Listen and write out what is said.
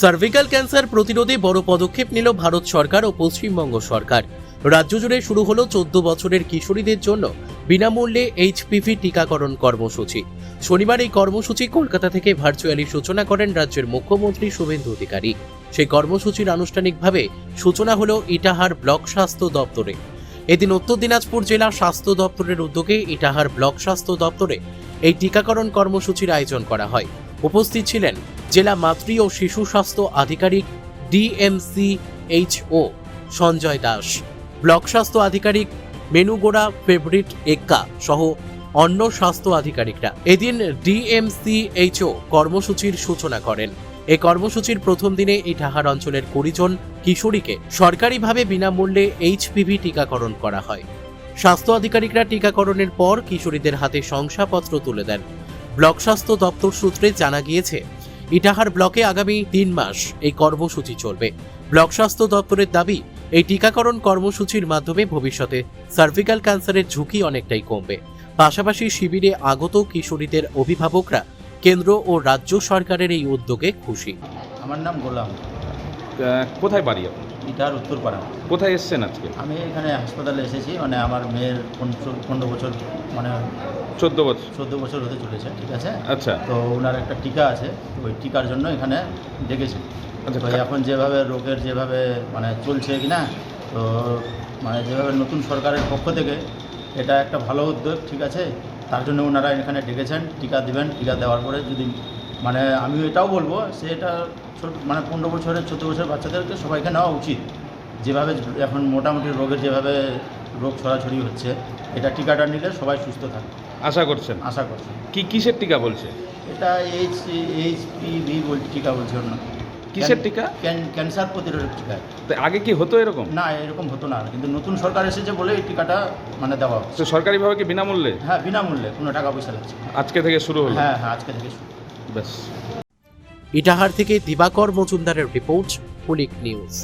Cervical cancer প্রতিরোধে বড় পদক্ষেপ নিল ভারত সরকার ও পশ্চিমবঙ্গ সরকার। রাজ্য জুড়ে শুরু হলো 14 বছরের কিশোরীদের জন্য বিনামূল্যে এইচপিভি টিকাকরণ কর্মসূচি। শনিবার এই কর্মসূচি কলকাতা থেকে ভার্চুয়ালি সূচনা করেন রাজ্যের মুখ্যমন্ত্রী শুভেন্দু অধিকারী। সেই কর্মসূচির আনুষ্ঠানিকভাবে সূচনা হলো ইটাহার ব্লক স্বাস্থ্য দপ্তরে। এদিন উত্তর দিনাজপুর জেলা স্বাস্থ্য দপ্তরের উদ্যোগে ইটাহার ব্লক স্বাস্থ্য দপ্তরে এই টিকাকরণ কর্মসূচির আয়োজন করা হয়। উপস্থিত ছিলেন জেলা মাতৃ ও শিশু স্বাস্থ্য আধিকারিক DMCHO সঞ্জয় দাস, ব্লক স্বাস্থ্য আধিকারিক মেনুগোড়া ফেভারিট এক্কা সহ অন্য স্বাস্থ্য আধিকারিকরা। এদিন DMCHO কর্মসূচির সূচনা করেন। এই কর্মসূচির প্রথম দিনে ইটাহার অঞ্চলের 20 জন কিশোরীকে সরকারিভাবে বিনামূল্যে এইচপিভি টিকাকরণ করা হয়। স্বাস্থ্য আধিকারিকরা টিকাকরণের পর কিশোরীদের হাতে শংসাপত্র তুলে দেন। ব্লক স্বাস্থ্য দপ্তর সূত্রে জানা গিয়েছে, ইটাহার ব্লকে আগামী 3 মাস এই কর্মসূচি চলবে। ব্লক স্বাস্থ্য দপ্তরের দাবি, এই টিকাকরণ কর্মসূচির মাধ্যমে ভবিষ্যতে সার্ভিক্যাল ক্যান্সারের ঝুঁকি অনেকটাই কমবে। পাশাপাশি শিবিরে আগত কিশোরীদের অভিভাবকরা কেন্দ্র ও রাজ্য সরকারের এই উদ্যোগে খুশি। আমার নাম গোলাম। কোথায় বাড়ি আপনি? ইটাহার উত্তরপাড়া। কোথায় এসেছেন আজকে? আমি এখানে হাসপাতালে এসেছি, মানে আমার মেয়ের 15 বছর, মানে 14 বছর। 14 বছর হতে চলেছে, ঠিক আছে। আচ্ছা তো ওনার একটা টিকা আছে, ওই টিকার জন্য এখানে ডেকেছি। আচ্ছা, তো এখন যেভাবে রোগের যেভাবে মানে চলছে কি না, তো মানে যেভাবে নতুন সরকারের পক্ষ থেকে এটা একটা ভালো উদ্যোগ, ঠিক আছে। তার জন্য ওনারা এখানে ডেকেছেন, টিকা দিবেন। টিকা দেওয়ার পরে যদি মানে আমি এটাও বলবো, সেটা মানে 15 বছরের 14 বছরের বাচ্চাদেরকে সবাইকে নেওয়া উচিত। যেভাবে এখন মোটামুটি রোগের যেভাবে রোগ ছড়াছড়ি হচ্ছে, এটা টিকাটা নিলে সবাই সুস্থ থাকবে আশা করছেন? আশা করছি। কিসের টিকা বলছে? এটা এইচপিভি টিকা বলছে না। কিসের টিকা? ক্যান্সার প্রতিরোধক টিকা। তো আগে কি হতো এরকম? না, এরকম হতো না, কিন্তু নতুন সরকার এসেছে বলে এই টিকাটা মানে দেওয়া হচ্ছে। তো সরকারিভাবে কি বিনামূল্যে? হ্যাঁ, বিনামূল্যে, কোনো টাকা পয়সা লাগছে না। আজকে থেকে শুরু হলো? হ্যাঁ, আজকে থেকে শুরু। ব্যাস। ইটাহার থেকে দিবাকর মজুমদারের রিপোর্ট, পুলিক নিউজ।